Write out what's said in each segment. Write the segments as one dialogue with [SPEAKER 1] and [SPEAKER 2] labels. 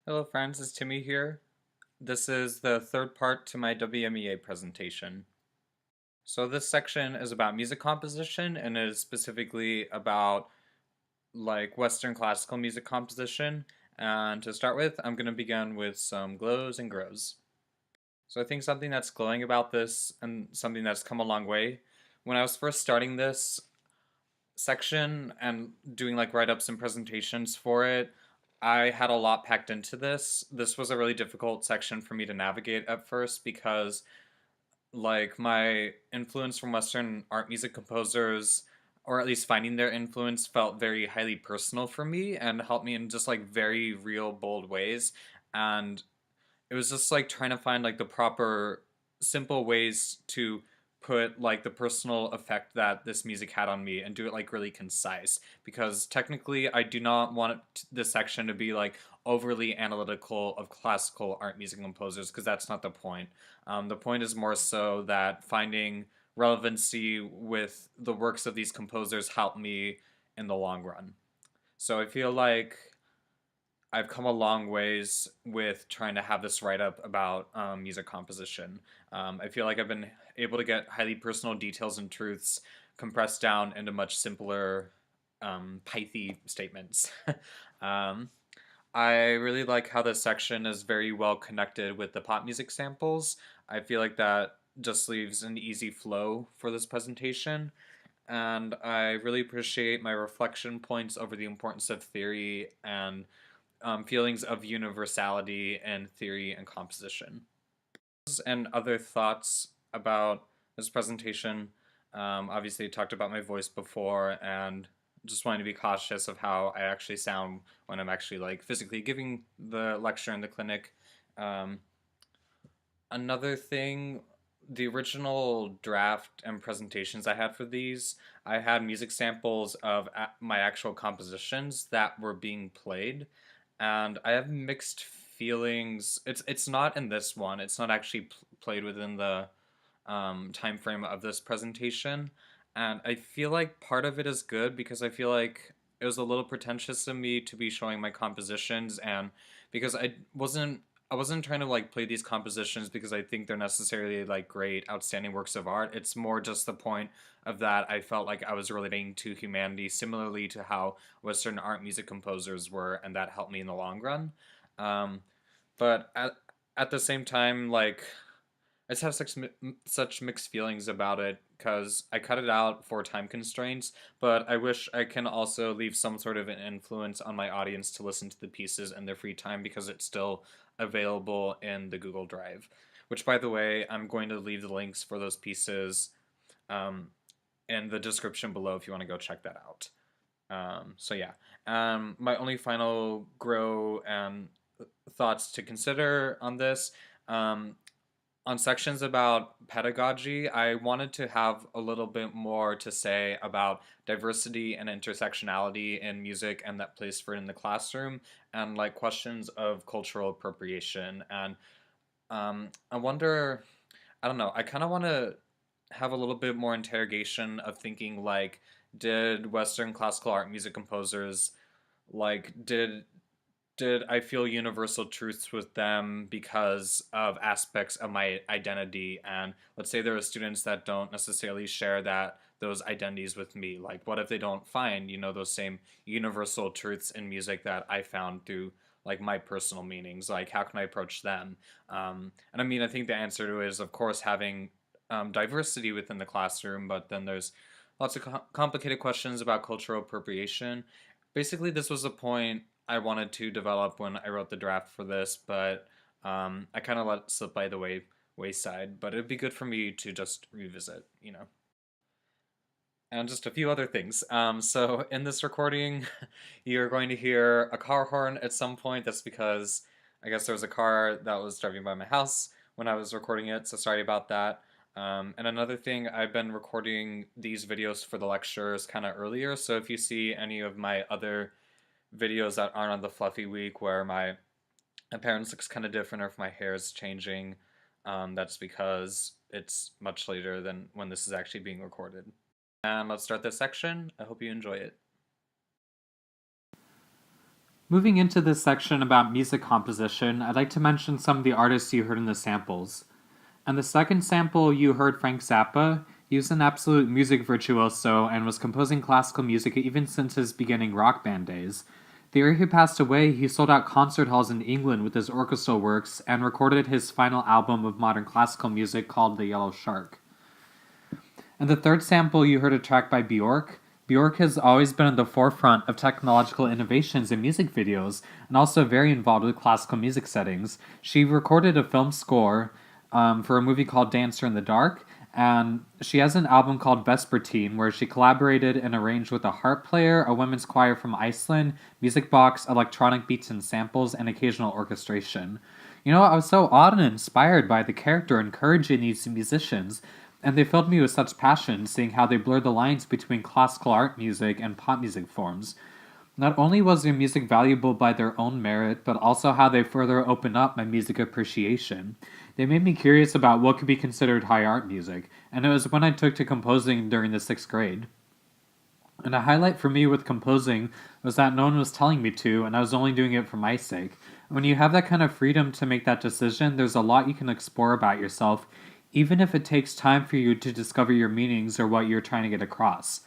[SPEAKER 1] Hello friends, it's Timmy here. This is the third part to my WMEA presentation. So this section is about music composition and it is specifically about Western classical music composition. And to start with, I'm going to begin with some glows and grows. So I think something that's glowing about this and something that's come a long way. When I was first starting this section and doing write-ups and presentations for it, I had a lot packed into this. This was a really difficult section for me to navigate at first because my influence from Western art music composers, or at least finding their influence, felt very highly personal for me and helped me in just very real bold ways. And it was just trying to find the proper simple ways to put the personal effect that this music had on me and do it really concise, because technically I do not want this section to be overly analytical of classical art music composers, because that's not the point. The point is more so that finding relevancy with the works of these composers helped me in the long run. So I feel like I've come a long ways with trying to have this write up about music composition. I feel like I've been able to get highly personal details and truths compressed down into much simpler, pithy statements. um, I really like how this section is very well connected with the pop music samples. I feel like that just leaves an easy flow for this presentation. And I really appreciate my reflection points over the importance of theory and feelings of universality in theory and composition. And other thoughts about this presentation. Obviously, I talked about my voice before, and just wanting to be cautious of how I actually sound when I'm actually physically giving the lecture in the clinic. Um, Another thing, the original draft and presentations I had for these, I had music samples of my actual compositions that were being played, and I have mixed feelings. It's not in this one. It's not actually played within the time frame of this presentation, and I feel like part of it is good because I feel like it was a little pretentious of me to be showing my compositions, and because I wasn't trying to play these compositions because I think they're necessarily great, outstanding works of art. It's more just the point of that I felt like I was relating to humanity similarly to how Western art music composers were, and that helped me in the long run. Um, but at the same time, I just have such mixed feelings about it because I cut it out for time constraints, but I wish I can also leave some sort of an influence on my audience to listen to the pieces in their free time because it's still available in the Google Drive. Which, by the way, I'm going to leave the links for those pieces um, in the description below if you want to go check that out. So yeah, my only final grow and thoughts to consider on this. Um, on sections about pedagogy, I wanted to have a little bit more to say about diversity and intersectionality in music and that place for it in the classroom, and questions of cultural appropriation. And I wonder, I don't know, I kind of want to have a little bit more interrogation of thinking did Western classical art music composers like did I feel universal truths with them because of aspects of my identity? And let's say there are students that don't necessarily share those identities with me. Like, what if they don't find those same universal truths in music that I found through my personal meanings? Like, how can I approach them? And I mean, I think the answer to it is, of course, having diversity within the classroom, but then there's lots of complicated questions about cultural appropriation. Basically, this was a point I wanted to develop when I wrote the draft for this, but I kind of let it slip by the wayside. But it'd be good for me to just revisit. And just a few other things. So in this recording, you're going to hear a car horn at some point. That's because I guess there was a car that was driving by my house when I was recording it, so sorry about that. And another thing, I've been recording these videos for the lectures kind of earlier, so if you see any of my other videos that aren't on the fluffy week where my appearance looks kind of different or if my hair is changing, that's because it's much later than when this is actually being recorded. And let's start this section. I hope you enjoy it. Moving into this section about music composition, I'd like to mention some of the artists you heard in the samples. And the second sample, you heard Frank Zappa. He was an absolute music virtuoso and was composing classical music even since his beginning rock band days. The year he passed away, he sold out concert halls in England with his orchestral works and recorded his final album of modern classical music called The Yellow Shark. And the third sample, you heard a track by Bjork. Bjork has always been at the forefront of technological innovations in music videos and also very involved with classical music settings. She recorded a film score for a movie called Dancer in the Dark, and she has an album called Vespertine where she collaborated and arranged with a harp player, a women's choir from Iceland, music box, electronic beats and samples, and occasional orchestration. You know, I was so awed and inspired by the character encouraging these musicians, and they filled me with such passion seeing how they blurred the lines between classical art music and pop music forms. Not only was their music valuable by their own merit, but also how they further opened up my music appreciation. They made me curious about what could be considered high art music, and it was when I took to composing during the 6th grade. And a highlight for me with composing was that no one was telling me to, and I was only doing it for my sake. When you have that kind of freedom to make that decision, there's a lot you can explore about yourself, even if it takes time for you to discover your meanings or what you're trying to get across.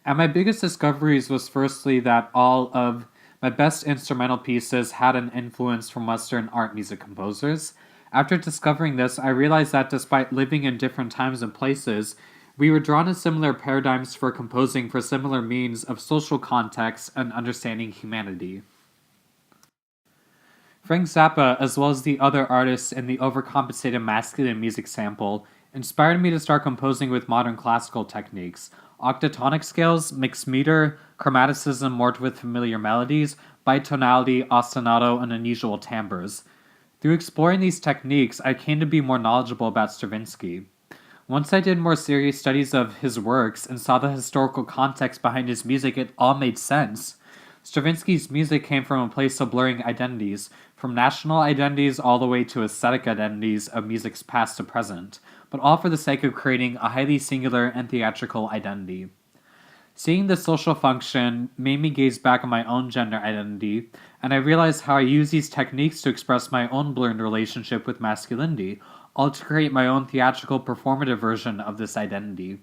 [SPEAKER 1] And my biggest discoveries was firstly that all of my best instrumental pieces had an influence from Western art music composers. After discovering this, I realized that despite living in different times and places, we were drawn to similar paradigms for composing for similar means of social context and understanding humanity. Frank Zappa, as well as the other artists in the overcompensated masculine music sample, inspired me to start composing with modern classical techniques. Octatonic scales, mixed meter, chromaticism morphed with familiar melodies, bitonality, ostinato, and unusual timbres. Through exploring these techniques, I came to be more knowledgeable about Stravinsky. Once I did more serious studies of his works and saw the historical context behind his music, it all made sense. Stravinsky's music came from a place of blurring identities, from national identities all the way to aesthetic identities of music's past to present, but all for the sake of creating a highly singular and theatrical identity. Seeing this social function made me gaze back on my own gender identity, and I realized how I use these techniques to express my own blurred relationship with masculinity, all to create my own theatrical performative version of this identity.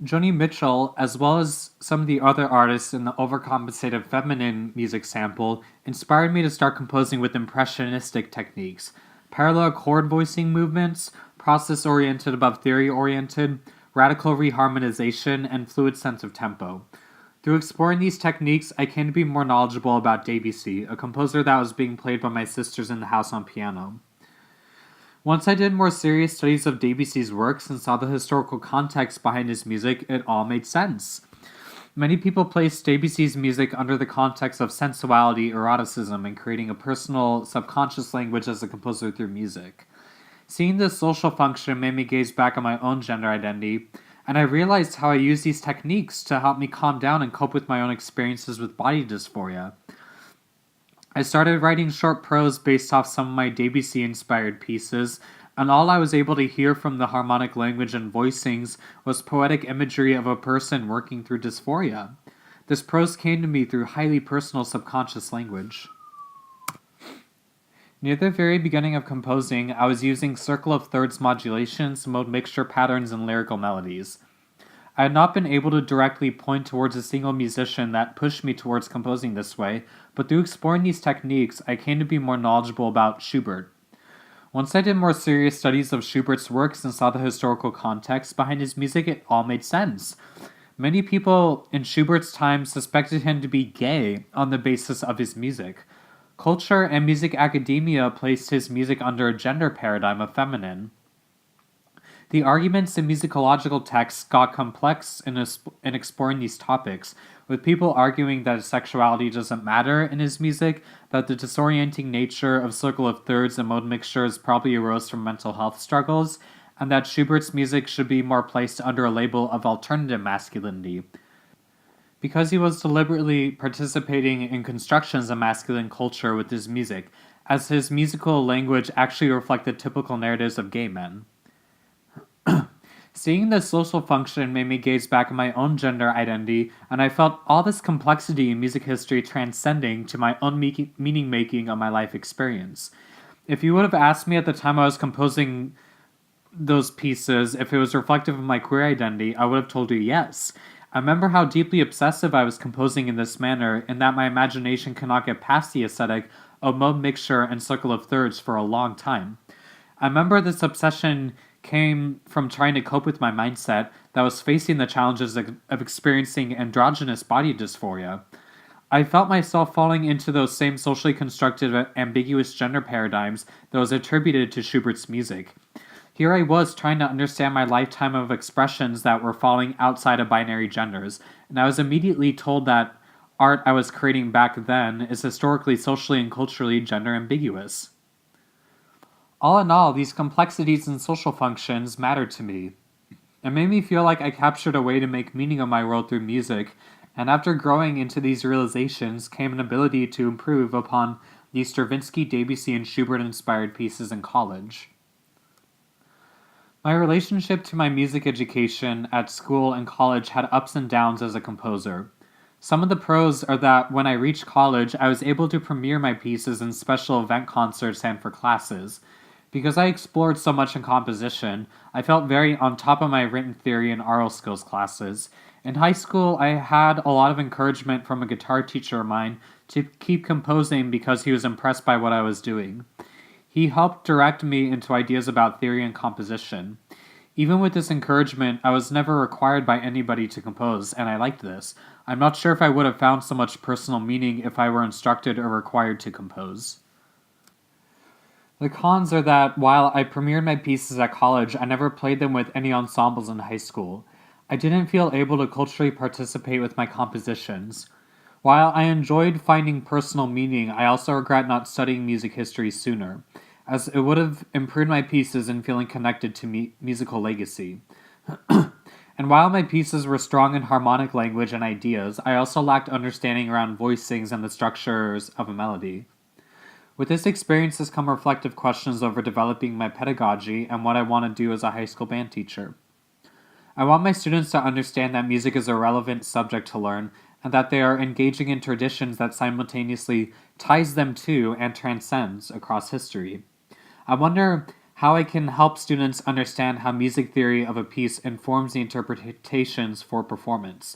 [SPEAKER 1] Joni Mitchell, as well as some of the other artists in the overcompensated feminine music sample, inspired me to start composing with impressionistic techniques, parallel chord voicing movements, process-oriented above theory-oriented, radical reharmonization, and fluid sense of tempo. Through exploring these techniques, I came to be more knowledgeable about Debussy, a composer that was being played by my sisters in the house on piano. Once I did more serious studies of Debussy's works and saw the historical context behind his music, it all made sense. Many people place Debussy's music under the context of sensuality, eroticism, and creating a personal, subconscious language as a composer through music. Seeing this social function made me gaze back on my own gender identity, and I realized how I use these techniques to help me calm down and cope with my own experiences with body dysphoria. I started writing short prose based off some of my Debussy-inspired pieces, and all I was able to hear from the harmonic language and voicings was poetic imagery of a person working through dysphoria. This prose came to me through highly personal subconscious language. Near the very beginning of composing, I was using circle of thirds modulations, mode mixture patterns, and lyrical melodies. I had not been able to directly point towards a single musician that pushed me towards composing this way, but through exploring these techniques, I came to be more knowledgeable about Schubert. Once I did more serious studies of Schubert's works and saw the historical context behind his music, it all made sense. Many people in Schubert's time suspected him to be gay on the basis of his music. Culture and music academia placed his music under a gender paradigm of feminine. The arguments in musicological texts got complex in exploring these topics, with people arguing that his sexuality doesn't matter in his music, that the disorienting nature of circle of thirds and mode mixtures probably arose from mental health struggles, and that Schubert's music should be more placed under a label of alternative masculinity. Because he was deliberately participating in constructions of masculine culture with his music, as his musical language actually reflected typical narratives of gay men.
[SPEAKER 2] Seeing this social function made me gaze back at my own gender identity, and I felt all this complexity in music history transcending to my own meaning making of my life experience. If you would have asked me at the time I was composing those pieces if it was reflective of my queer identity, I would have told you yes. I remember how deeply obsessive I was composing in this manner, and that my imagination cannot get past the aesthetic of mode mixture and circle of thirds for a long time. I remember this obsession came from trying to cope with my mindset that was facing the challenges of experiencing androgynous body dysphoria. I felt myself falling into those same socially constructed ambiguous gender paradigms that was attributed to Schubert's music. Here I was trying to understand my lifetime of expressions that were falling outside of binary genders, and I was immediately told that art I was creating back then is historically, socially, and culturally gender ambiguous. All in all, these complexities and social functions mattered to me. It made me feel like I captured a way to make meaning of my world through music, and after growing into these realizations came an ability to improve upon these Stravinsky, Debussy, and Schubert inspired pieces in college. My relationship to my music education at school and college had ups and downs as a composer. Some of the pros are that when I reached college, I was able to premiere my pieces in special event concerts and for classes. Because I explored so much in composition, I felt very on top of my written theory and oral skills classes. In high school, I had a lot of encouragement from a guitar teacher of mine to keep composing because he was impressed by what I was doing. He helped direct me into ideas about theory and composition. Even with this encouragement, I was never required by anybody to compose, and I liked this. I'm not sure if I would have found so much personal meaning if I were instructed or required to compose. The cons are that while I premiered my pieces at college, I never played them with any ensembles in high school. I didn't feel able to culturally participate with my compositions. While I enjoyed finding personal meaning, I also regret not studying music history sooner, as it would have improved my pieces in feeling connected to musical legacy. And while my pieces were strong in harmonic language and ideas, I also lacked understanding around voicings and the structures of a melody. With this experience has come reflective questions over developing my pedagogy and what I want to do as a high school band teacher. I want my students to understand that music is a relevant subject to learn and that they are engaging in traditions that simultaneously ties them to and transcends across history. I wonder how I can help students understand how music theory of a piece informs the interpretations for performance.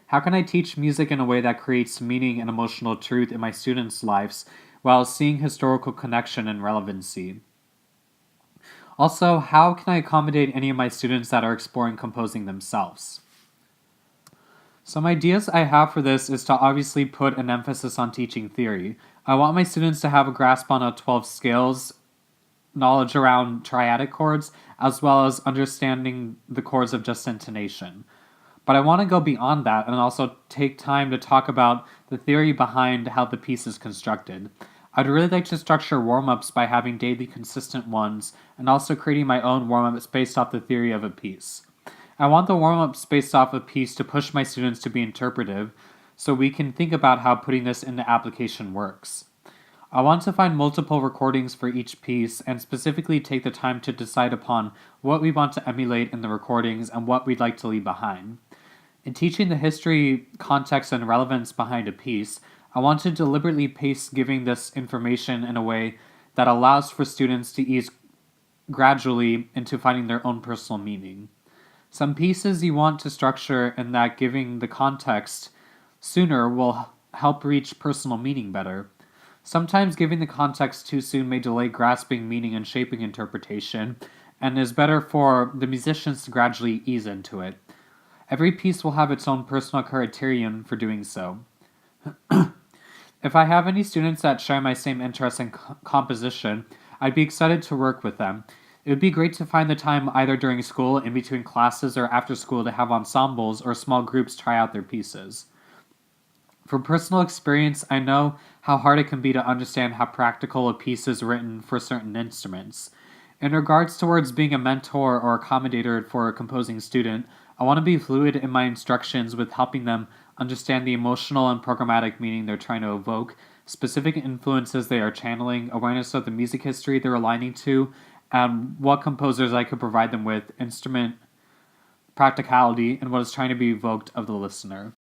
[SPEAKER 2] How can I teach music in a way that creates meaning and emotional truth in my students' lives while seeing historical connection and relevancy? Also, how can I accommodate any of my students that are exploring composing themselves? Some ideas I have for this is to obviously put an emphasis on teaching theory. I want my students to have a grasp on a 12 scales, knowledge around triadic chords, as well as understanding the chords of just intonation. But I want to go beyond that and also take time to talk about the theory behind how the piece is constructed. I'd really like to structure warm-ups by having daily consistent ones and also creating my own warm-ups based off the theory of a piece. I want the warm-ups based off a piece to push my students to be interpretive so we can think about how putting this into application works. I want to find multiple recordings for each piece and specifically take the time to decide upon what we want to emulate in the recordings and what we'd like to leave behind. In teaching the history, context, and relevance behind a piece, I want to deliberately pace giving this information in a way that allows for students to ease gradually into finding their own personal meaning. Some pieces you want to structure in that giving the context sooner will help reach personal meaning better. Sometimes giving the context too soon may delay grasping meaning and shaping interpretation, and is better for the musicians to gradually ease into it. Every piece will have its own personal criterion for doing so. If I have any students that share my same interest in composition, I'd be excited to work with them. It would be great to find the time either during school, in between classes, or after school to have ensembles or small groups try out their pieces. From personal experience, I know how hard it can be to understand how practical a piece is written for certain instruments. In regards towards being a mentor or accommodator for a composing student, I want to be fluid in my instructions with helping them understand the emotional and programmatic meaning they're trying to evoke, specific influences they are channeling, awareness of the music history they're aligning to, and what composers I could provide them with, instrument practicality, and what is trying to be evoked of the listener.